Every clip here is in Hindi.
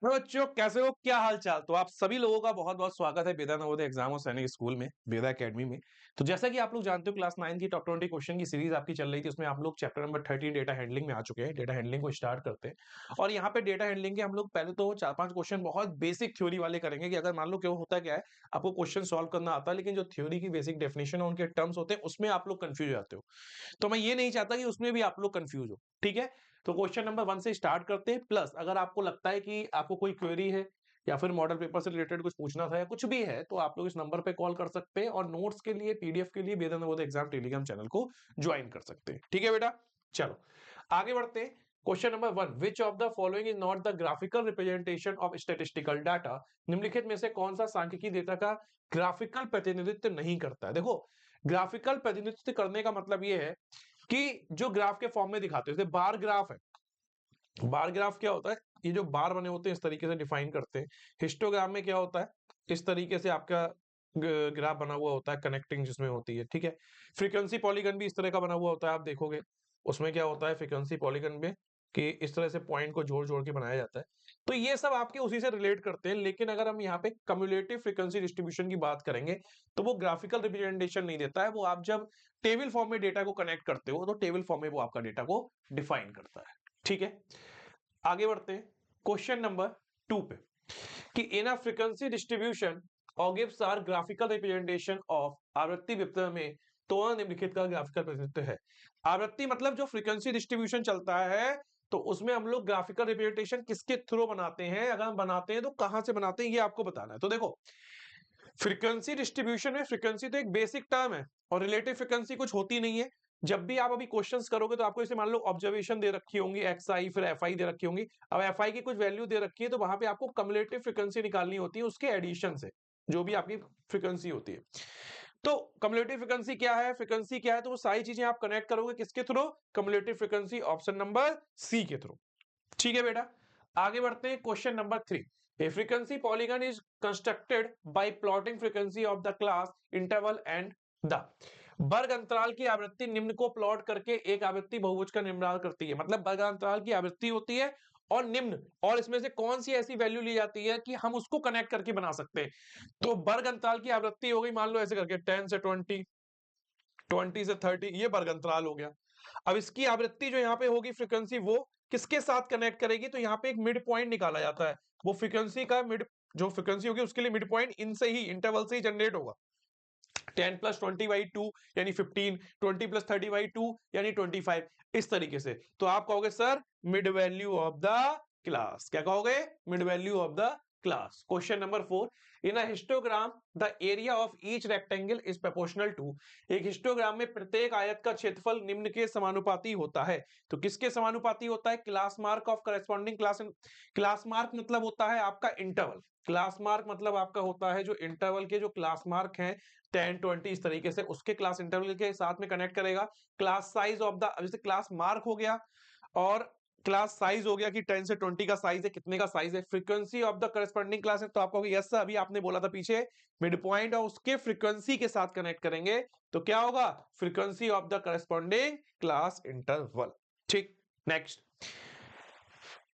तो बच्चों कैसे हो, क्या हाल चाल। तो आप सभी लोगों का बहुत बहुत स्वागत है वेदा नवोदय एग्जाम और सैनिक स्कूल में, वेदा एकेडमी में। तो जैसा कि आप लोग जानते हो, क्लास 9 की टॉप 20 क्वेश्चन की सीरीज आपकी चल रही थी। उसमें आप लोग चैप्टर नंबर 13 डेटा हैंडलिंग में आ चुके हैं। डेटा हैंडलिंग को स्टार्ट करते हैं। और यहाँ पे डेटा हैंडलिंग के हम लोग पहले तो 4-5 क्वेश्चन बहुत बेसिक थ्योरी वाले करेंगे कि अगर मान लो क्यों होता क्या है, आपको क्वेश्चन सॉल्व करना आता है लेकिन जो थ्योरी की बेसिक डेफिनेशन है, उनके टर्म्स होते हैं, उसमें आप लोग कंफ्यूज हो जाते हो। तो मैं ये नहीं चाहता कि उसमें भी आप लोग कंफ्यूज हो। ठीक है, तो क्वेश्चन नंबर 1 से स्टार्ट करते हैं। प्लस अगर आपको लगता है कि आपको कोई क्वेरी है या फिर मॉडल पेपर से रिलेटेड कुछ पूछना था या कुछ भी है, तो आप लोग इस नंबर पे कॉल कर सकते हैं और नोट्स के लिए, पीडीएफ के लिए वेदा नवोदय एग्जाम टेलीग्राम चैनल को ज्वाइन कर सकते हैं। ठीक है बेटा, चलो आगे बढ़ते हैं। Question number 1, which of the following is not the graphical representation of statistical data. निम्नलिखित में से कौन सा सांख्यिकी डेटा का ग्राफिकल प्रतिनिधित्व नहीं करता है। देखो, ग्राफिकल प्रतिनिधित्व करने का मतलब ये है कि जो ग्राफ के फॉर्म में दिखाते हैं, जैसे बार ग्राफ है। बार ग्राफ क्या होता है, ये जो बार बने होते हैं इस तरीके से डिफाइन करते हैं। हिस्टोग्राम में क्या होता है, इस तरीके से आपका ग्राफ बना हुआ होता है, कनेक्टिंग जिसमें होती है। ठीक है, फ्रीक्वेंसी पॉलीगन भी इस तरह का बना हुआ होता है, आप देखोगे उसमें क्या होता है फ्रीक्वेंसी पॉलीगन में, कि इस तरह से पॉइंट को जोड़ जोड़ के बनाया जाता है। तो ये सब आपके उसी से रिलेट करते हैं। लेकिन अगर हम यहाँ पे कम्युलेटिव फ्रीक्वेंसी डिस्ट्रीब्यूशन की बात करेंगे, तो वो ग्राफिकल रिप्रेजेंटेशन नहीं देता है। वो आप जब टेबल फॉर्म में डेटा को कनेक्ट करते हो, तो टेबल फॉर्म में वो आपका डेटा को डिफाइन करता है। ठीक है, आगे बढ़ते हैं क्वेश्चन नंबर 2 पे, कि इन अ फ्रीक्वेंसी डिस्ट्रीब्यूशन और gives are graphical representation of आवृत्ति वितरण में तो निम्नलिखित का ग्राफिकल प्रतिनिधित्व है। आवृत्ति मतलब जो फ्रीक्वेंसी डिस्ट्रीब्यूशन चलता है, तो उसमें हम लोग ग्राफिकल रिप्रेजेंटेशन किसके थ्रू बनाते हैं, अगर हम बनाते हैं तो कहां से बनाते हैं, ये आपको बताना है। तो देखो, फ्रीक्वेंसी डिस्ट्रीब्यूशन में फ्रीक्वेंसी तो एक बेसिक टर्म है और रिलेटिव फ्रीक्वेंसी कुछ होती नहीं है। जब भी आप अभी क्वेश्चंस करोगे तो आपको इसे मान लो ऑब्जर्वेशन दे रखी होंगी एक्स आई, फिर एफ आई दे रखी होंगी। अब एफ आई की कुछ वैल्यू दे रखी है, तो वहां पे आपको कम्युलेटिव फ्रीक्वेंसी निकालनी होती है उसके एडिशन से, जो भी आपकी फ्रीक्वेंसी होती है। तो कम्युलेटिव फ्रीक्वेंसी क्या है, फ्रीक्वेंसी क्या है, तो वो सारी चीजें आप कनेक्ट करोगे किसके through, cumulative frequency, option number C के थ्रू। ठीक है बेटा, आगे बढ़ते हैं question number 3। A frequency polygon is constructed by plotting frequency of the class interval and the वर्ग अंतराल की आवृत्ति निम्न को प्लॉट करके एक आवृत्ति बहुभुज का निर्माण करती है। मतलब वर्ग अंतराल की आवृत्ति होती है और निम्न, और इसमें से कौन सी ऐसी वैल्यू ली जाती है कि हम उसको कनेक्ट करके बना सकते हैं। तो वर्ग अंतराल की आवृत्ति हो गई, मान लो ऐसे करके 10 से 20, 20 से 30, ये वर्ग अंतराल हो गया। अब इसकी आवृत्ति जो यहाँ पे होगी फ्रीक्वेंसी, वो किसके साथ कनेक्ट करेगी, तो यहाँ पे एक मिड पॉइंट निकाला जाता है। वो फ्रीक्वेंसी का मिड, जो फ्रीक्वेंसी होगी उसके लिए मिड पॉइंट इनसे ही, इंटरवल से ही जनरेट होगा। 10 प्लस 20/2 यानी 15, 20 प्लस 30/2 यानी 25, इस तरीके से। तो आप कहोगे sir mid value of the class, क्या कहोगे, mid value of the class. Question number 4, in a histogram the area of each rectangle is proportional to. एक हिस्टोग्राम में प्रत्येक आयत का क्षेत्रफल निम्न के समानुपाती होता है। तो किसके समानुपाती होता है, class mark of corresponding class. Class mark मतलब होता है आपका इंटरवल। क्लास मार्क मतलब आपका होता है जो इंटरवल के जो क्लास मार्क हैं 10, 20 इस तरीके से, उसके क्लास इंटरवल के साथ में कनेक्ट करेगा। क्लास साइज ऑफ द, जैसे क्लास मार्क हो गया और क्लास साइज हो गया कि 10 से 20 का साइज है, कितने का साइज है, frequency of the corresponding class है। तो आपको यस सर, अभी आपने बोला था पीछे मिड पॉइंट और उसके फ्रीक्वेंसी के साथ कनेक्ट करेंगे तो क्या होगा, frequency of the corresponding class interval. ठीक, नेक्स्ट।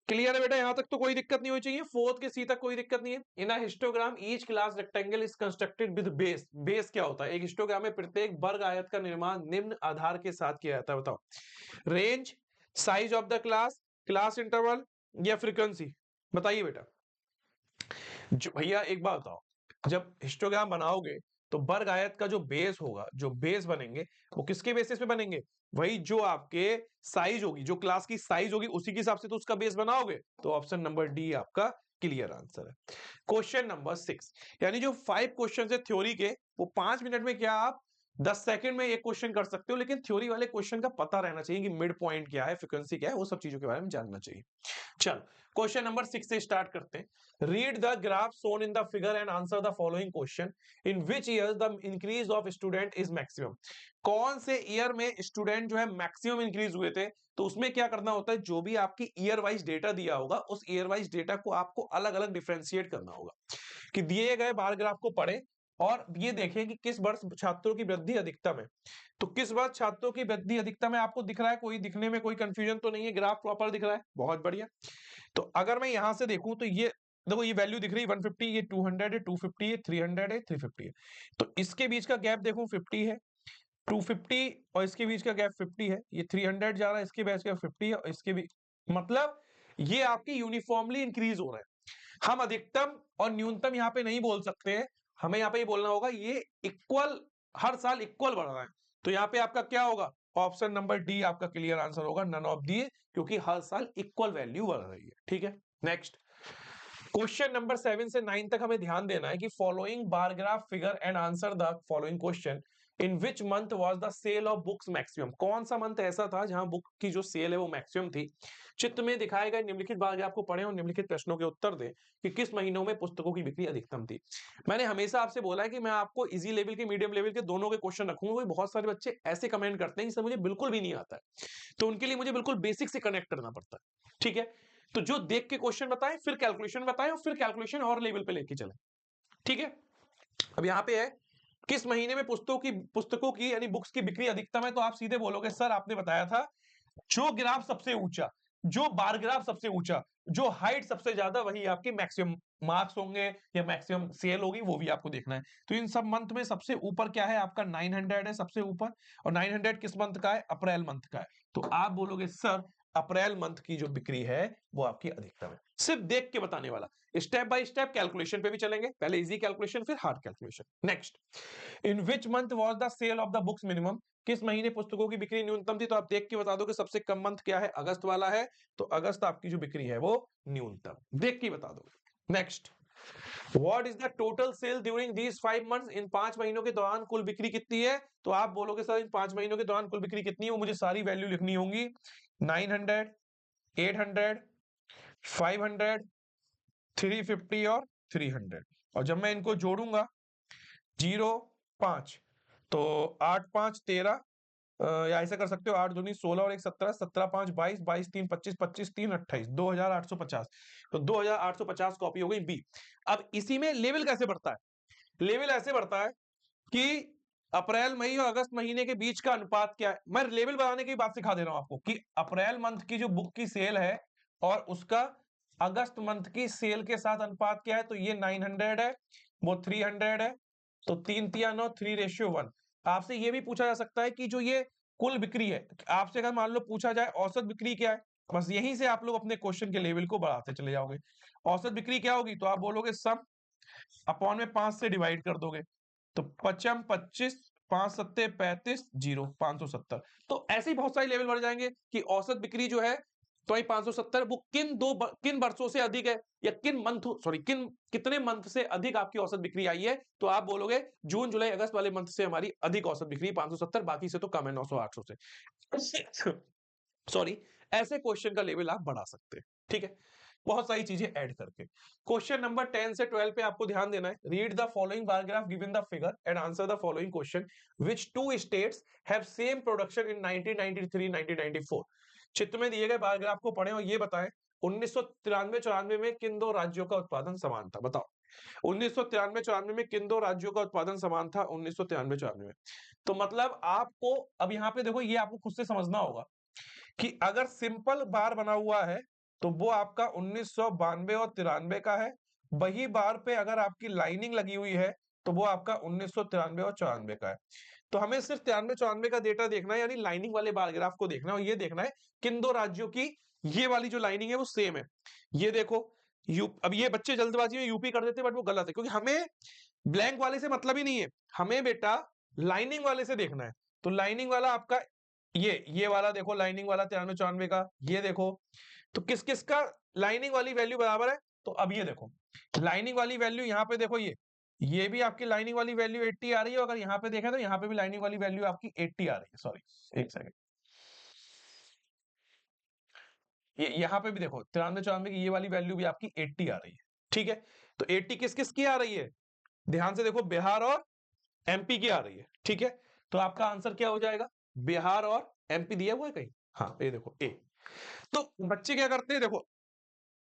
क्लियर है बेटा, यहां तक तो कोई दिक्कत नहीं होनी चाहिए। फोर्थ के सी तक कोई दिक्कत नहीं है। In a histogram each class rectangle is constructed with base. Base क्या होता है, एक हिस्टोग्राम में प्रत्येक वर्ग आयत का निर्माण निम्न आधार के साथ किया जाता है। बताओ, range, size of the class, class interval या फ्रीक्वेंसी, बताइए बेटा। जो भैया एक बात बताओ, जब हिस्टोग्राम बनाओगे तो वर्ग आयत का जो बेस होगा, जो बेस बनेंगे वो किसके बेसिस पे बनेंगे, वही जो आपके साइज होगी, जो क्लास की साइज होगी उसी के हिसाब से तो उसका बेस बनाओगे। तो ऑप्शन नंबर डी आपका क्लियर आंसर है। क्वेश्चन नंबर 6, यानी जो 5 क्वेश्चन है थ्योरी के, वो 5 मिनट में क्या आप 10 सेकंड में एक क्वेश्चन कर सकते हो। लेकिन थ्योरी वाले क्वेश्चन का पता रहना चाहिए कि मिड पॉइंट क्या है, फ्रीक्वेंसी क्या है, वो सब चीजों के बारे में जानना चाहिए। चलो क्वेश्चन नंबर 6 से स्टार्ट करते हैं। Read the graph shown in the figure and answer the following question. In which year the increase of student is maximum. कौन से ईयर में स्टूडेंट जो है मैक्सिमम इंक्रीज हुए थे। तो उसमें क्या करना होता है, जो भी आपकी ईयर वाइज डेटा दिया होगा उस ईयर वाइज डेटा को आपको अलग अलग डिफरेंशिएट करना होगा, कि दिए गए बार ग्राफ को पढ़े और ये देखें कि किस वर्ष छात्रों की वृद्धि अधिकतम है। तो किस वर्ष छात्रों की वृद्धि अधिकतम है आपको दिख रहा है, कोई दिखने में कोई कंफ्यूजन तो नहीं है, ग्राफ प्रॉपर दिख रहा है, बहुत बढ़िया। तो अगर मैं यहां से देखूं तो ये देखो, ये वैल्यू दिख रही है 150, ये 200 है, 250 है, 300 है, 350 है। तो इसके बीच का गैप देखो 50 है, 250 और इसके बीच का गैप 50 है, ये 300 जा रहा है, इसके बीच का 50 है और इसके भी, मतलब ये आपकी यूनिफॉर्मली इंक्रीज हो रहा है। हम अधिकतम और न्यूनतम यहाँ पे नहीं बोल सकते हैं, हमें यहाँ पे ये बोलना होगा ये इक्वल, हर साल इक्वल बढ़ रहा है। तो यहाँ पे आपका क्या होगा, ऑप्शन नंबर डी आपका क्लियर आंसर होगा, नन ऑफ दी, क्योंकि हर साल इक्वल वैल्यू बढ़ रही है। ठीक है, नेक्स्ट क्वेश्चन नंबर 7 से 9 तक हमें ध्यान देना है कि following bar graph figure and answer the following question. In which month was the sale of books maximum, कौन सा मंथ ऐसा था जहां बुक की जो सेल है वो मैक्सिमम थी। चित्र में दिखाए गए निम्नलिखित बार ग्राफ को पढ़ें और निम्नलिखित प्रश्नों के उत्तर दें कि किस महीनों में पुस्तकों की बिक्री अधिकतम थी। मैंने हमेशा आपसे बोला है कि मैं आपको इजी लेवल के, मीडियम लेवल के दोनों के क्वेश्चन रखूंगा, क्योंकि बहुत सारे बच्चे ऐसे कमेंट करते हैं जिससे मुझे बिल्कुल भी नहीं आता है, तो उनके लिए मुझे बिल्कुल बेसिक से कनेक्ट करना पड़ता है। ठीक है, तो जो देख के क्वेश्चन बताएं, फिर कैलकुलेशन बताएं और फिर कैलकुलेशन और लेवल पे लेके चलें। ठीक है, अब यहाँ पे है किस महीने में पुस्तकों की यानी बुक्स की बिक्री अधिकतम है, तो आप सीधे बोलोगे सर आपने बताया था जो ग्राफ सबसे ऊंचा, जो बार ग्राफ सबसे ऊंचा, जो हाइट सबसे ज्यादा, वही आपके मैक्सिमम मार्क्स होंगे या मैक्सिमम सेल होगी, वो भी आपको देखना है। तो इन सब मंथ में सबसे ऊपर क्या है आपका 900 है सबसे ऊपर, और 900 किस मंथ का है, अप्रैल मंथ का है। तो आप बोलोगे सर अप्रैल मंथ की जो बिक्री है वो आपकी अधिकतम है। सिर्फ देख के बताने वाला, स्टेप बाय स्टेप कैलकुलेशन पे भी चलेंगे, पहले इजी कैलकुलेशन फिर hard calculation. Next, in which month was the sale of the books minimum, किस महीने पुस्तकों की बिक्री न्यूनतम थी। तो आप देख के बता दो कि सबसे कम मंथ क्या है, अगस्त वाला है, तो अगस्त आपकी जो बिक्री है वो न्यूनतम, देख के बता दो। Next, what is the total sale during these 5 months, in 5 महीनों के दौरान कुल बिक्री कितनी है। तो आप बोलोगे सर इन 5 महीनों के दौरान कुल बिक्री कितनी है, वो मुझे सारी वैल्यू लिखनी होंगी, 900, 800, 500, 350 और 300। और जब मैं इनको जोड़ूंगा 0 5, तो 8 5 13, या ऐसा कर सकते हो 8 दूनी 16 और 1 17, 17 5 22, 22 3 25, 25 3 28, 2850। तो 2850 कॉपी हो गई बी। अब इसी में लेवल कैसे बढ़ता है, लेवल ऐसे बढ़ता है कि अप्रैल मई और अगस्त महीने के बीच का अनुपात क्या है। मैं लेवल बनाने की बात सिखा दे रहा हूं आपको कि अप्रैल मंथ की जो बुक की सेल है और उसका अगस्त मंथ की सेल के साथ अनुपात क्या है। तो ये 900 है, वो 300 है, तो 3 3 9, 3:1। आपसे ये भी पूछा जा सकता है कि जो ये कुल बिक्री है, आपसे अगर मान लो पूछा जाए औसत बिक्री क्या है, बस यहीं से आप लोग अपने क्वेश्चन के लेवल को बढ़ाते चले जाओगे। औसत बिक्री क्या होगी, तो आप बोलोगे सम अपॉन में 5 से डिवाइड कर दोगे, तो 55 25, 5 सत्ते 35, 0 570। तो ऐसे ही बहुत सारे लेवल बढ़ जाएंगे कि औसत बिक्री जो है तो 570 वो किन वर्षों से अधिक है, या किन मंथ, सॉरी कितने मंथ से अधिक आपकी औसत बिक्री आई है। तो आप बोलोगे जून जुलाई अगस्त वाले मंथ से हमारी अधिक औसत बिक्री 570, बाकी से तो कम है 900 800 से। सॉरी, ऐसे क्वेश्चन का लेवल आप बढ़ा सकते हैं। ठीक है, बहुत सारी चीजें ऐड करके। क्वेश्चन नंबर 10 से 12 पे आपको ध्यान देना है। Read the following paragraph given the figure and answer the following question, which two states have same production in 1993 1994। चित्र में दिए गए पैराग्राफ को पढ़ें और ये बताएं 1993-94 में किन दो राज्यों का उत्पादन समान था। बताओ 1993-94 में किन दो राज्यों का उत्पादन समान था 1993-94 में। तो मतलब आपको अब यहाँ पे देखो, ये आपको खुद से समझना होगा कि अगर सिंपल बार बना हुआ है तो वो आपका 1992 और 93 का है। वही बार पे अगर आपकी लाइनिंग लगी हुई है तो वो आपका 1993 और 94 का है। तो हमें सिर्फ 93-94 का डेटा देखना है, यानी लाइनिंग वाले बार ग्राफ को देखना है और ये देखना है किन दो राज्यों की ये वाली जो लाइनिंग है वो सेम है। ये देखो अब ये बच्चे जल्दबाजी में यूपी कर देते बट वो गलत है, क्योंकि हमें ब्लैंक वाले से मतलब ही नहीं है, हमें बेटा लाइनिंग वाले से देखना है। तो लाइनिंग वाला आपका ये वाला देखो, लाइनिंग वाला 93-94 का, ये देखो तो किस किस का लाइनिंग वाली वैल्यू बराबर है। तो अब ये देखो लाइनिंग वाली वैल्यू यहाँ पे देखो, ये भी आपकी लाइनिंग वाली वैल्यू 80 आ रही है। अगर यहाँ पे देखें तो यहाँ पे भी लाइनिंग वाली वैल्यू आपकी 80 आ रही है। सॉरी एक सेकंड, ये यहाँ पे भी देखो 93-94 की ये वाली वैल्यू भी आपकी 80 आ रही है। ठीक है, तो 80 किस किस की आ रही है, ध्यान से देखो, बिहार और एमपी की आ रही है। ठीक है, तो आपका आंसर क्या हो जाएगा, बिहार और एमपी दिया हुआ है कहीं, हाँ ये देखो ए। तो बच्चे क्या करते हैं, देखो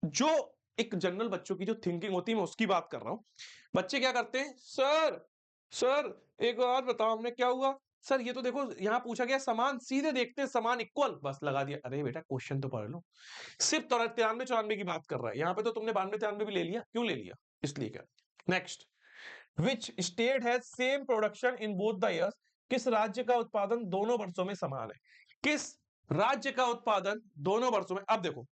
जो एक जनरल बच्चों की जो थिंकिंग होती है मैं उसकी बात कर रहा हूं। बच्चे क्या करते हैं, सर सर एक बात बताओ हमने क्या हुआ? सर ये तो देखो यहाँ पूछा गया समान, सीधे देखते हैं समान इक्वल, बस लगा दिया। अरे बेटा क्वेश्चन तो पढ़ लो। सिर्फ 93-94 की बात कर रहा है। यहाँ पे तो तुमने 92-93 भी ले लिया। क्यों ले लिया? इसलिए क्या? Next, which state has same production in both the years? किस राज्य का उत्पादन दोनों वर्षों में समान है? किस राज्य का उत्पादन दोनों वर्षों में, अब देखो,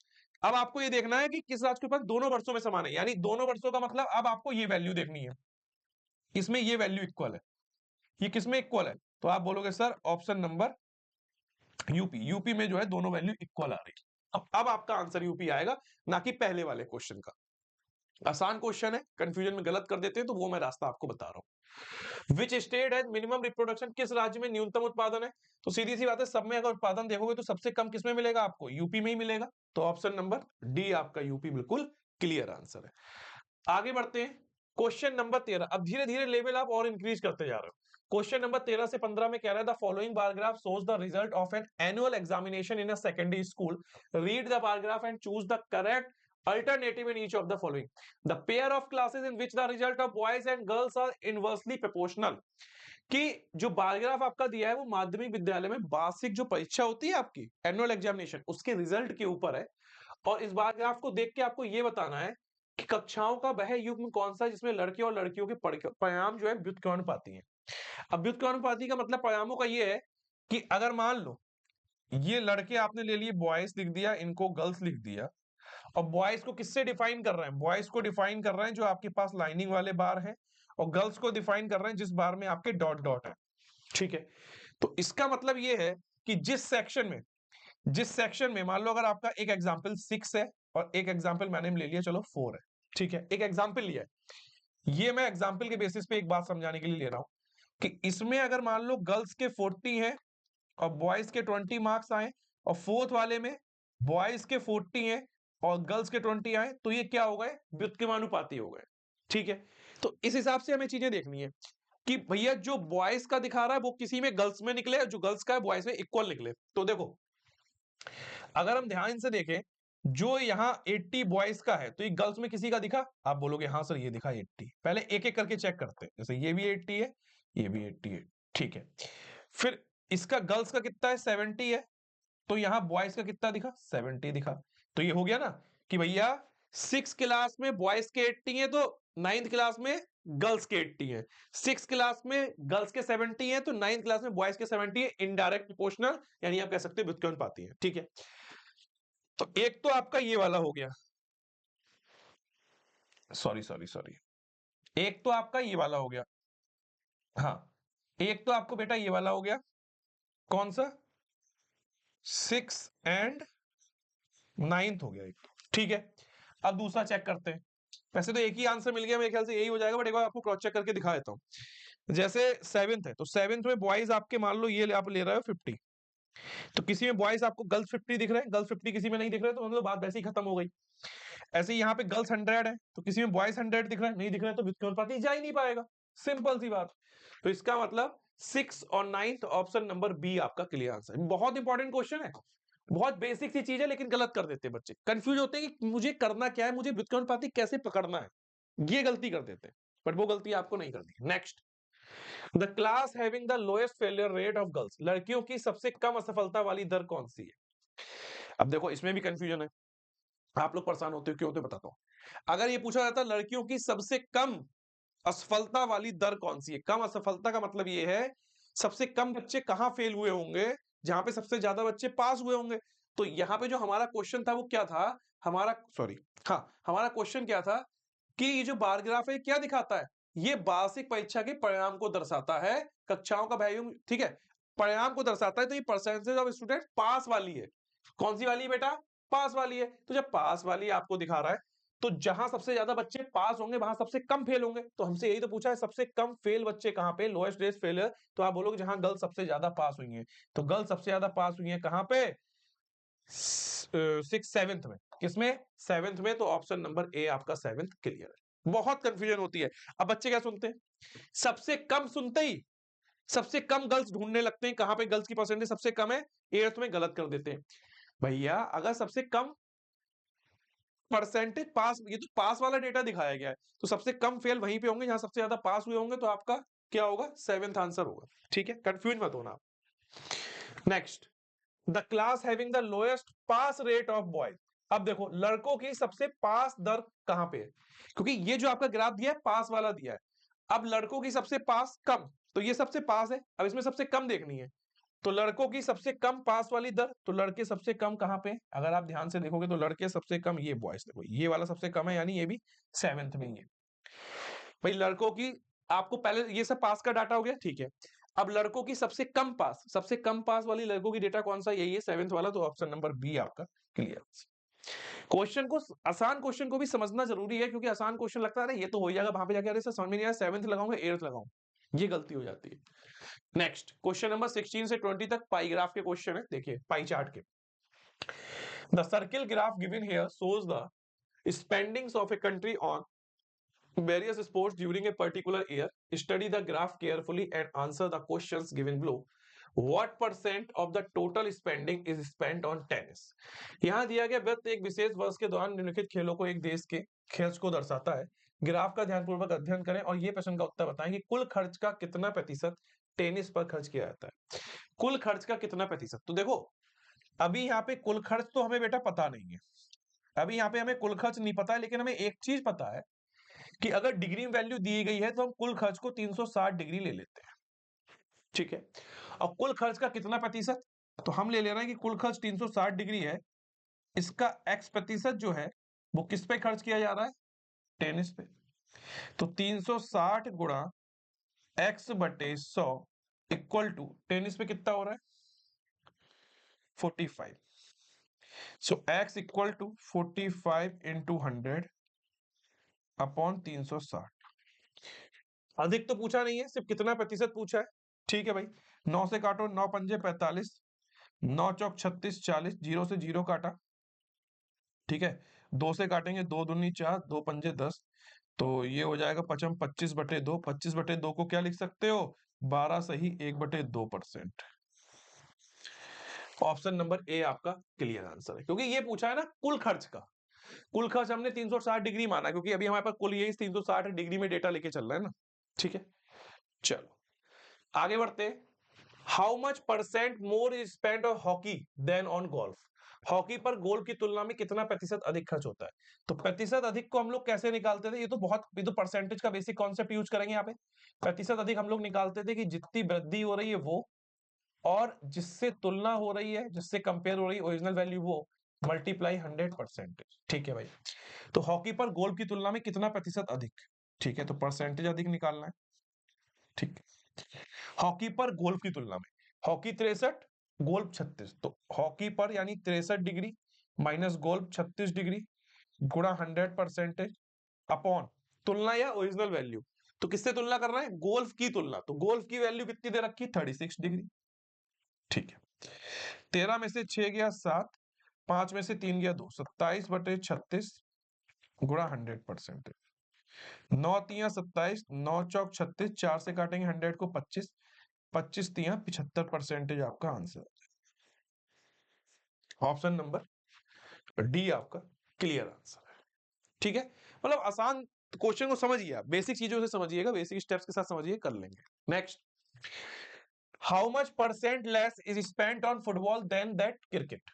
अब आपको ये देखना है कि किस राज्य के उत्पादन दोनों वर्षों में समान है, यानी दोनों वर्षों का मतलब अब आपको ये वैल्यू देखनी है, इसमें ये वैल्यू इक्वल है, ये किसमें इक्वल है? तो आप बोलोगे sir option number UP, UP में जो है दोनों वैल्यू इक्वल आ रही है। अब आपका आंसर यूपी आएगा, ना कि पहले वाले क्वेश्चन का। आसान क्वेश्चन है, कंफ्यूजन में गलत कर देते हैं, तो वो मैं रास्ता आपको बता रहा हूं। विच स्टेट है मिनिमम रिप्रोडक्शन? किस राज्य में न्यूनतम उत्पादन है? तो सीधी सी बात है, सब में अगर उत्पादन देखोगे तो सबसे कम किसमें मिलेगा आपको? यूपी में ही मिलेगा। तो ऑप्शन नंबर डी आपका यूपी बिल्कुल क्लियर आंसर है। आगे बढ़ते हैं, क्वेश्चन नंबर 13। अब धीरे धीरे लेवल आप और इंक्रीज करते जा रहे हो। क्वेश्चन नंबर 13 से 15 में कह रहा है the following bar graph shows the result of an annual examination in a secondary school, read the bar graph and choose the correct alternative in each of the following. The pair of classes in which the result of boys and girls are inversely proportional. कि जो बारग्राफ आपका दिया है वो माध्यमिक विद्यालय में वार्षिक जो परीक्षा होती है आपकी एनुअल एग्जामिनेशन, उसके रिजल्ट के ऊपर है। और इस बारग्राफ को देख के आपको ये बताना है कि कक्षाओं का वह युग्म कौन सा है जिसमें लड़के और लड़कियों के परिणाम जो है व्युत्क्रमानुपाती है। अब व्युत्क्रमानुपाती का मतलब परिणामों का ये है कि अगर मान लो ये लड़के आपने ले लिए, बॉयज लिख दिया, इनको गर्ल्स लिख दिया, और बॉयज को किससे डिफाइन कर रहे हैं? बॉयज को डिफाइन कर रहे हैं जो आपके पास लाइनिंग वाले बार हैं, और गर्ल्स को डिफाइन कर रहे हैं जिस बार में आपके डॉट डॉट है। ठीक है, तो इसका मतलब ये है कि जिस सेक्शन में मान लो अगर आपका एक एग्जाम्पल 6 है और एक एग्जाम्पल मैंने ले लिया चलो 4 है, ठीक है, एक एग्जाम्पल लिया है, ये मैं एग्जाम्पल के बेसिस पे एक बात समझाने के लिए ले रहा हूं कि इसमें अगर मान लो गर्ल्स के 40 हैं और बॉयज के 20 मार्क्स आए, और फोर्थ वाले में बॉयज के 40 हैं और गर्ल्स के 20 आए, तो ये क्या हो गए? व्युत्क्रमानुपाती हो गए। ठीक है, तो इस हिसाब से हमें चीजें देखनी है कि भैया जो बॉयज का दिखा रहा है वो किसी में गर्ल्स में निकले, जो गर्ल्स का है बॉयज में इक्वल निकले। तो देखो अगर हम ध्यान से देखें, जो यहाँ 80 बॉयज का है तो ये गर्ल्स में किसी का दिखा? आप बोलोगे हाँ सर ये दिखा 80। पहले एक एक करके चेक करते हैं, जैसे ये भी 80 है, ये भी 80 है, ठीक है। फिर इसका गर्ल्स का कितना है? 70 है, तो यहाँ बॉयज का कितना दिखा? 70 दिखा। तो ये हो गया ना कि भैया 6 क्लास में बॉयज के 80 है तो 9th क्लास में गर्ल्स के 80 है, 6 क्लास में गर्ल्स के 70 है तो 9th क्लास में बॉयज के 70 है। इनडायरेक्ट प्रोपोर्शनल, यानी आप कह सकते हो व्युत्क्रमानुपाती है। ठीक है, तो एक तो आपका ये वाला हो गया, सॉरी सॉरी सॉरी, एक तो आपका ये वाला हो गया, हाँ, एक तो आपको बेटा ये वाला हो गया, कौन सा? 6 एंड 9th हो गया एक। ठीक है, अब दूसरा चेक करते हैं। वैसे तो एक ही आंसर मिल गया, मेरे ख्याल से यही हो जाएगा, बट एक बार आपको क्रॉस चेक करके दिखा देता हूं। जैसे 7th है तो 7th में बॉयज आपके मान लो ये आप ले रहे हो 50, तो किसी में बॉयज आपको गर्ल्स 50 दिख रहे हैं, गर्ल्स 50 किसी में नहीं दिख रहे, तो मतलब बात वैसे ही खत्म हो गई। ऐसे ही यहाँ पे गर्ल्स 100 है तो किसी में बॉयज 100 दिख रहा है, नहीं दिख रहा है, तो व्युत्क्रमानुपाती जा ही नहीं पाएगा। सिंपल सी बात। तो इसका मतलब 6 और 9th ऑप्शन नंबर बी आपका क्लियर आंसर है। बहुत इंपॉर्टेंट क्वेश्चन है, बहुत बेसिक सी चीज है, लेकिन गलत कर देते हैं बच्चे, कंफ्यूज होते हैं कि मुझे करना क्या है, मुझे व्युत्क्रमानुपाती कैसे पकड़ना है, ये गलती कर देते हैं, बट वो गलती आपको नहीं करनी। Next, the class having the lowest failure rate of girls, लड़कियों की सबसे कम असफलता वाली दर कौन सी है? अब देखो इसमें भी कंफ्यूजन है, आप लोग परेशान होते हो क्यों, तो बताता हूं। अगर ये पूछा जाता लड़कियों की सबसे कम असफलता वाली दर कौन सी है, कम असफलता का मतलब ये है सबसे कम बच्चे कहां फेल हुए होंगे, जहां पे सबसे ज्यादा बच्चे पास हुए होंगे। तो यहाँ पे जो हमारा क्वेश्चन था वो क्या था? हमारा सॉरी, हाँ, हमारा क्वेश्चन क्या था कि ये जो बार ग्राफ है क्या दिखाता है? ये वार्षिक परीक्षा के परिणाम को दर्शाता है, कक्षाओं का वैल्यू, ठीक है, परिणाम को दर्शाता है। तो ये परसेंटेज ऑफ स्टूडेंट पास वाली है, कौन सी वाली है बेटा? पास वाली है। तो जब पास वाली आपको दिखा रहा है, तो जहां सबसे ज्यादा बच्चे पास होंगे वहां सबसे कम फेल होंगे। तो हमसे यही तो पूछा है सबसे कम फेल बच्चे कहां पे, लोएस्ट रेट फेलियर, तो आप बोलोगे जहां गर्ल्स सबसे ज्यादा पास हुई हैं। तो गर्ल्स सबसे ज्यादा पास हुई हैं कहां पे? 7th में। किसमें? 7th में। तो ऑप्शन नंबर ए आपका 7th क्लियर है। बहुत कंफ्यूजन होती है। अब बच्चे क्या सुनते हैं? सबसे कम सुनते ही सबसे कम गर्ल्स ढूंढने लगते हैं, कहां पे गर्ल्स की परसेंटेज सबसे कम है, 8th में, गलत कर देते हैं। भैया अगर सबसे कम परसेंटेज पास, ये तो पास वाला डेटा दिखाया गया है, तो सबसे कम फेल वहीं पे होंगे जहां सबसे ज्यादा पास हुए होंगे, तो आपका क्या होगा, 7th आंसर होगा। ठीक है, कंफ्यूज मत होना। Next, the class having the lowest pass rate of boys. अब देखो लड़कों की सबसे पास दर कहां पे है, क्योंकि ये जो आपका ग्राफ दिया है पास वाला दिया है। अब लड़कों की सबसे पास कम, तो ये सबसे पास है, अब इसमें सबसे कम देखनी है, तो लड़कों की सबसे कम पास वाली दर, तो लड़के सबसे कम कहां पे, अगर आप ध्यान से देखोगे तो लड़के सबसे कम ये बॉयज, देखो ये वाला सबसे कम है, यानी ये भी 7th में ही है। भाई लड़कों की, आपको पहले ये सब पास का डाटा हो गया, ठीक है। अब लड़कों की सबसे कम पास वाली लड़कों की डेटा कौन सा, यही है 7th वाला, तो ऑप्शन नंबर बी आपका क्लियर। क्वेश्चन को, आसान क्वेश्चन को भी समझना जरूरी है, क्योंकि आसान क्वेश्चन लगता है ना ये तो हो जाएगा, वहां पे जाके अरे सर समझ में नहीं आया, 7th लगाऊंगा 8th लगाऊं, ये गलती हो जाती है। नेक्स्ट क्वेश्चन नंबर 16 से 20 तक पाई ग्राफ के क्वेश्चन है, देखिए पाई चार्ट के। The circle graph given here shows the spendings of a country on various sports during a particular year. Study the graph carefully and answer the questions given below. What percent of the total spending is spent on tennis? यहाँ दिया गया वृत्त एक विशेष वर्ष के दौरान निम्नलिखित खेलों को एक देश के खर्च को दर्शाता है। ग्राफ का ध्यानपूर्वक अध्ययन करें और ये प्रश्न का उत्तर बताएं कि कुल खर्च का कितना प्रतिशत टेनिस पर खर्च किया जाता है। कुल खर्च का कितना प्रतिशत, तो देखो अभी यहाँ पे कुल खर्च तो हमें बेटा पता नहीं है, अभी यहाँ पे हमें कुल खर्च नहीं पता है, लेकिन हमें एक चीज पता है कि अगर डिग्री में वैल्यू दी गई है तो हम कुल खर्च को 360 डिग्री ले लेते हैं। ठीक है, और कुल खर्च का कितना प्रतिशत, तो हम ले रहे हैं कि कुल खर्च 360 डिग्री है, इसका x प्रतिशत जो है वो किस पे खर्च किया जा रहा है, टेनिस पे। तो 360 गुणा x बटे 100 इक्वल टू टेनिस पे कितना हो रहा है, 45। So x equal to 45 into 100 upon 360। अधिक तो पूछा नहीं है, सिर्फ कितना प्रतिशत पूछा है। ठीक है भाई, 9 से काटो, 9 पंजे 45, 9 चौक 36, 40, 0 से 0 काटा। ठीक है, 2 से काटेंगे, 2 दूनी 4, 2 पंजे 10, तो ये हो जाएगा पचम 25/2। 25/2 को क्या लिख सकते हो, 12 सही 1/2%। ऑप्शन नंबर ए आपका क्लियर आंसर है, क्योंकि ये पूछा है ना कुल खर्च का। कुल खर्च हमने 360 डिग्री माना, क्योंकि अभी हमारे पास कुल यही 360 डिग्री में डेटा लेके चल रहा है ना। ठीक है, चलो आगे बढ़ते। How much percent more is spend on hockey than on golf. Hockey पर गोल्फ की तुलना में कितना प्रतिशत अधिक खर्च होता है, तो प्रतिशत अधिक को हम लोग कैसे निकालते थे, ये तो परसेंटेज का बेसिक कॉन्सेप्ट यूज करेंगे यहाँ पे। प्रतिशत अधिक हम लोग निकालते थे कि जितनी वृद्धि हो रही है वो, और जिससे तुलना हो रही है, जिससे कंपेयर हो रही है ओरिजिनल वैल्यू, वो मल्टीप्लाई 100%। ठीक है भाई, तो हॉकी पर गोल्फ की तुलना में कितना प्रतिशत अधिक, ठीक है, तो परसेंटेज अधिक निकालना है। ठीक, हॉकी पर गोल्फ की तुलना में, हॉकी 63 गोल्फ 36, तो हॉकी पर यानी 63 डिग्री माइनस गोल्फ 36 डिग्री गुणा 100% अपॉन तुलना या ओरिजिनल वैल्यू। तो किससे तुलना कर रहे हैं, गोल्फ की तुलना, तो गोल्फ की वैल्यू कितनी दे रखी, 36 डिग्री। ठीक है, 13 में से 6 गया 7, 5 में से 3 गया 2, 27/36 गुणा 100%। 9 तिया 27, 9 चौक 36, 4 से काटेंगे 100 को 25, 25 तिया 75% आपका आंसर। ऑप्शन नंबर डी आपका क्लियर आंसर है। ठीक है, मतलब आसान क्वेश्चन को समझिए, आप बेसिक चीजों से समझिएगा, बेसिक स्टेप्स के साथ समझिए, कर लेंगे। Next, how much percent less is spent on football than that cricket.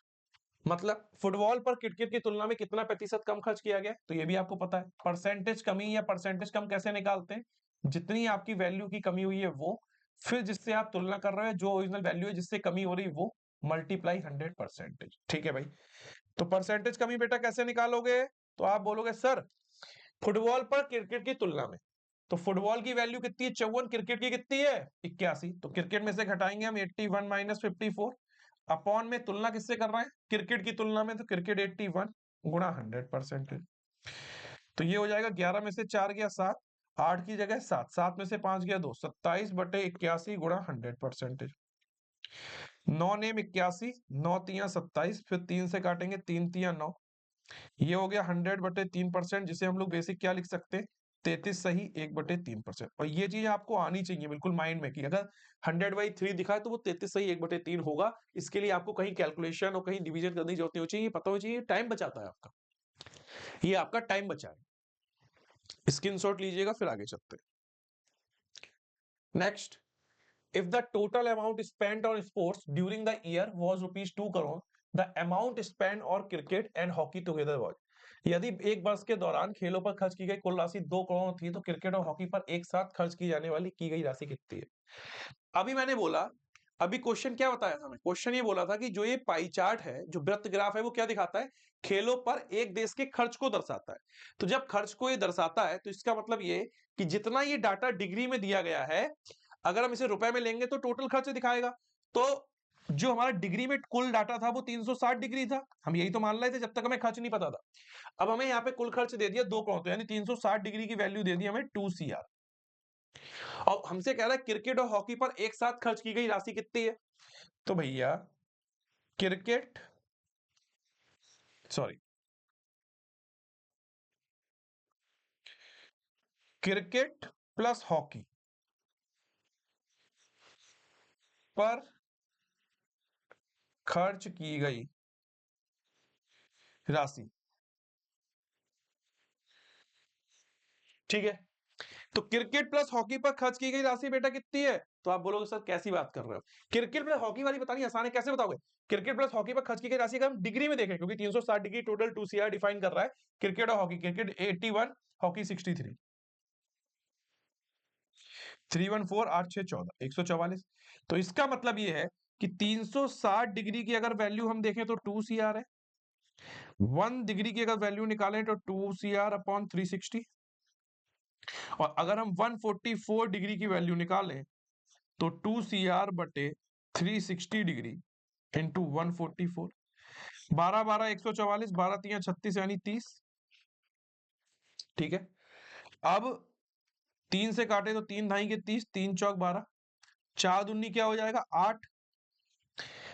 मतलब फुटबॉल पर क्रिकेट की तुलना में कितना प्रतिशत कम खर्च किया गया, तो ये भी आपको पता है। परसेंटेज कमी या परसेंटेज कम कैसे निकालते हैं, जितनी आपकी वैल्यू की कमी हुई है वो, फिर जिससे आप तुलना कर रहे हो जो ओरिजिनल वैल्यू है जिससे कमी हो रही है वो, मल्टीप्लाई 100%। ठीक है भाई, तो परसेंटेज कमी बेटा कैसे निकालोगे, तो आप बोलोगे सर फुटबॉल पर क्रिकेट की तुलना में, तो फुटबॉल की वैल्यू कितनी है 54, क्रिकेट की कितनी है 81, तो क्रिकेट में से घटाएंगे हम 81 माइनस 54, अपॉन में तुलना किससे कर रहे हैं, क्रिकेट की तुलना में, तो क्रिकेट 81 गुणा 100%। तो ये हो जाएगा 11 में से 4 गया 7, 8 की जगह 7, 7 में से 5 गया 2, 27/81 गुणा 100%। 9 नेम 81, 9 तिया 27, फिर 3 से काटेंगे 3 तिया 9, ये हो गया 100/3%, जिसे हम लोग बेसिक क्या लिख सकते हैं, 33 सही 1/3%। और ये चीज आपको आनी चाहिए बिल्कुल माइंड में कि अगर 100/3 दिखा है तो वो 33 सही 1/3 होगा। इसके लिए आपको कहीं कैलकुलेशन और कहीं डिवीजन करने की जरूरत नहीं हो चाहिए, पता हो चाहिए, टाइम बचाता है आपका, ये आपका टाइम बचाए। स्क्रीनशॉट लीजिएगा, फिर आगे चलते हैं। Next, if the total amount spent on sports during the year was rupees 2 crore, the amount spent on cricket and hockey together was, यदि एक वर्ष के दौरान खेलों पर खर्च की गई कुल राशि 2 करोड़ थी, तो क्रिकेट और हॉकी पर एक साथ खर्च की जाने वाली की गई राशि कितनी है? अभी मैंने बोला, अभी क्वेश्चन क्या बताया था? मैं क्वेश्चन ये बोला था कि जो ये पाई चार्ट है, जो वृत्त ग्राफ है, वो क्या दिखाता है? खेलों पर एक देश के खर्च को दर्शाता है। तो जब खर्च को ये दर्शाता है, तो इसका मतलब ये कि जितना ये डाटा डिग्री में दिया गया है, अगर हम इसे रुपए में लेंगे तो टोटल खर्च दिखाएगा। तो जो हमारा डिग्री में कुल डाटा था वो 360 डिग्री था, हम यही तो मान रहे थे जब तक हमें खर्च नहीं पता था। अब हमें यहाँ पे कुल खर्च दे दिया 2 करोड़, तो यानी 360 डिग्री की वैल्यू दे दी हमें 2 सीआर। और हमसे कह रहा है क्रिकेट और हॉकी पर एक साथ खर्च की गई राशि कितनी है? तो भैया cricket, sorry, cricket plus hockey पर खर्च की गई राशि, ठीक है? तो क्रिकेट प्लस हॉकी पर खर्च की गई राशि बेटा कितनी है? तो आप बोलोगे सर कैसी बात कर रहे हो? क्रिकेट प्लस हॉकी वाली बतानी आसान है, कैसे बताओगे? क्रिकेट प्लस हॉकी पर खर्च की गई राशि अगर हम डिग्री में देखें, क्योंकि 360 डिग्री टोटल 2 सीआर डिफाइन कर रहा है क्रिकेट और हॉकी। Cricket 81, hockey 63, 314, 8 6 14, 144। तो इसका मतलब ये है कि 360 डिग्री की अगर वैल्यू हम देखें तो 2 सीआर है, 1 डिग्री की अगर वैल्यू निकालें तो 2 सीआर अपॉन 360, और अगर हम 144 डिग्री की वैल्यू निकालें तो 2 सीआर बटे 360 डिग्री इंटू 144, 12 12 144, 12 3 36 यानी 30, ठीक है? अब 3 से काटे तो 3 ढाई के 30, 3 चौक 12, 4 दूनी क्या हो जाएगा 8,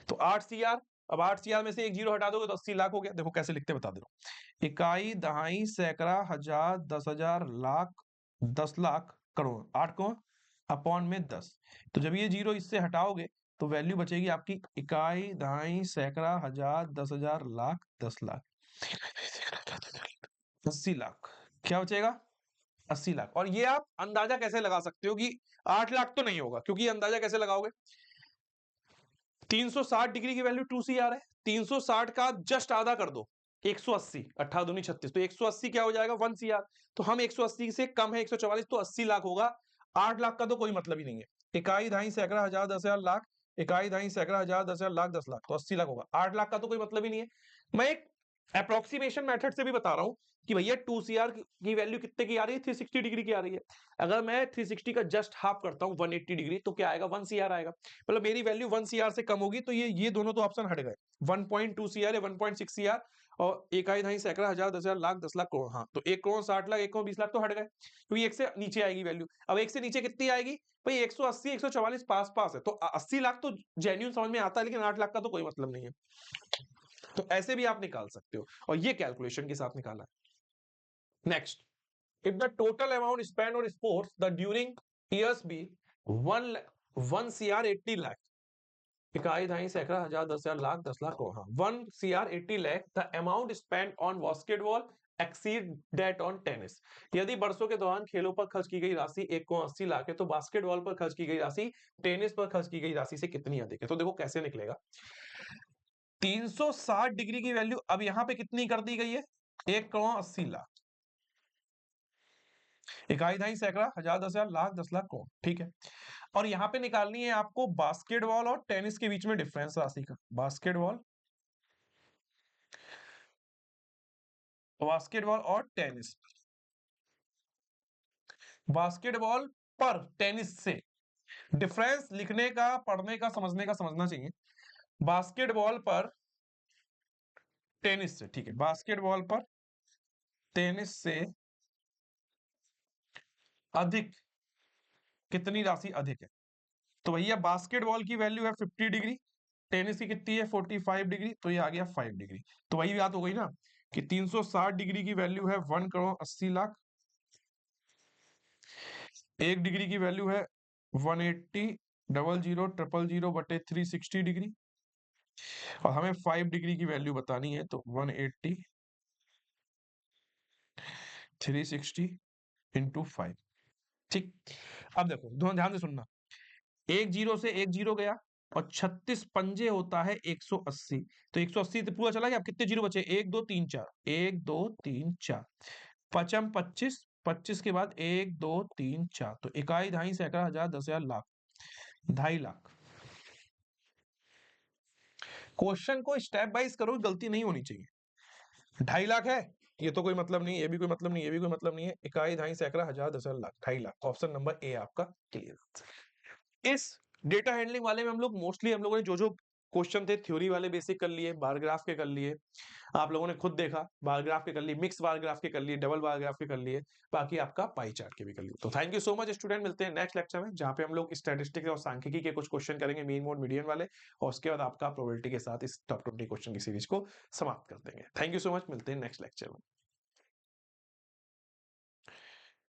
तो 8 सीआर। अब 8 सीआर में से एक जीरो हटा दोगे तो 80 लाख हो गया। देखो कैसे लिखते बता दे रहा हूं, इकाई दहाई सैकड़ा हजार 10,000 लाख 10 लाख करोड़, 8 को अपॉन में 10, तो जब ये जीरो इससे हटाओगे तो वैल्यू बचेगी आपकी इकाई दहाई सैकड़ा हजार 10,000 लाख 10 लाख, 80 लाख। क्या बचेगा? 80 लाख। और ये आप अंदाजा कैसे लगा सकते हो कि 8 लाख तो नहीं होगा, क्योंकि अंदाजा कैसे लगाओगे? 360 डिग्री की वैल्यू 2 सीआर है, 360 का जस्ट आधा कर दो 180, 18 दूनी 36, तो 180 क्या हो जाएगा 1 सीआर। तो हम 180 से कम है 144, तो 80 लाख होगा। 8 लाख का तो कोई मतलब ही नहीं है। इकाई ढाई सैकड़ा हजार 10,000 लाख, इकाई ढाई सैकड़ा हजार 10,000 लाख 10 लाख, तो 80 लाख होगा। 8 लाख का तो कोई मतलब ही नहीं है। मैं एक अप्रोक्सीमेशन मेथड से भी बता रहा हूं कि भैया 2 सीआर की वैल्यू कितने की आ रही है? 360 डिग्री की आ रही है। अगर मैं 360 का जस्ट हाफ करता हूं 180 डिग्री, तो क्या आएगा 1 सीआर आएगा। मतलब मेरी वैल्यू 1 सीआर से कम होगी, तो ये दोनों तो ऑप्शन हट गए। 1.2 सीआर है, 1.6 सीआर, और इकाई ढाई सैकड़ा हजार 10,000 लाख 10 लाख करोड़। हाँ, तो 1 करोड़ 60 लाख 1 करोड़ 20 लाख तो हट गए, क्योंकि एक से नीचे आएगी वैल्यू। अब एक से नीचे कितनी आएगी भाई? 180 144 पास पास है, तो 80 लाख तो जेन्युइन समझ में आता है, लेकिन 8 लाख का तो कोई मतलब नहीं है। तो ऐसे भी आप निकाल सकते हो, और ये कैलकुलेशन के साथ निकाला है। Next, if the total amount spent on sports the during years be 1 CR 80 lakh, इकाई ढाई सैकड़ा हजार 10,000 लाख 10 लाख को, हाँ, 1 CR 80 lakh the amount spent on basketball exceed that on tennis। यदि वर्षों के दौरान खेलों पर खर्च की गई राशि 1 को 80 लाख है, तो बास्केटबॉल पर खर्च की गई राशि टेनिस पर खर्च की गई राशि से कितनी अधिक है? तो देखो कैसे निकलेगा। 360 डिग्री की वैल्यू अब यहां पे कितनी कर दी गई है? 1 करोड़ 80 लाख, इकाई ढाई सैकड़ा हजार 10,000 लाख 10 लाख करोड़, ठीक है? और यहां पे निकालनी है आपको बास्केटबॉल और टेनिस के बीच में डिफरेंस राशि का। बास्केटबॉल, बास्केटबॉल और टेनिस, बास्केटबॉल पर टेनिस से डिफरेंस लिखने का, पढ़ने का, समझने का समझना चाहिए। बास्केटबॉल पर टेनिस से, ठीक है, बास्केटबॉल पर टेनिस से अधिक कितनी राशि अधिक है? तो भैया बास्केटबॉल की वैल्यू है 50 डिग्री, टेनिस की कितनी है 45 डिग्री, तो ये आ गया 5 डिग्री। तो वही बात हो गई ना कि 360 डिग्री की वैल्यू है 1 करोड़ 80 लाख, 1 डिग्री की वैल्यू है 180 डबल जीरो ट्रिपल जीरो बटे 360 डिग्री, और हमें 5 डिग्री की वैल्यू बतानी है, तो 180 360 इंटू 5, ठीक। अब देखो ध्यान से सुनना, एक जीरो से एक जीरो गया और 36 पंजे होता है 180, तो 180 तो पूरा चला गया। अब कितने जीरो बचे? 1 2 3 4, 1 2 3 4, पचम 25, 25 के बाद 1 2 3 4, तो इकाई, दहाई, सैकड़ा, हजार, 10,000, लाख, 2.5 लाख। क्वेश्चन को स्टेप वाइज करो, गलती नहीं होनी चाहिए। 2.5 लाख है, ये तो कोई मतलब नहीं, ये भी कोई मतलब नहीं, ये भी कोई मतलब नहीं है। इकाई, दहाई, सैकड़ा, हजार, 10,000, lakh, 2.5 lakh. Option number A आपका क्लियर। इस डेटा हैंडलिंग वाले में हम लोग मोस्टली हम लोगों ने जो जो क्वेश्चन थे थ्योरी वाले बेसिक कर लिए, बार ग्राफ के कर लिए, आप लोगों ने खुद देखा, बार ग्राफ के कर लिए, मिक्स बार ग्राफ के कर लिए, डबल बार ग्राफ के कर लिए, बाकी आपका पाई चार्ट के भी कर लिए। तो thank you so much student, मिलते हैं नेक्स्ट लेक्चर में जहां पे हम लोग स्टैटिस्टिक्स और सांख्यिकी के कुछ क्वेश्चन करेंगे, मीन मोड मीडियन वाले, और उसके बाद आपका प्रोबेबिलिटी के साथ इस टॉप 20 क्वेश्चन की सीरीज को समाप्त कर देंगे। थैंक यू सो मच, मिलते हैं नेक्स्ट लेक्चर में।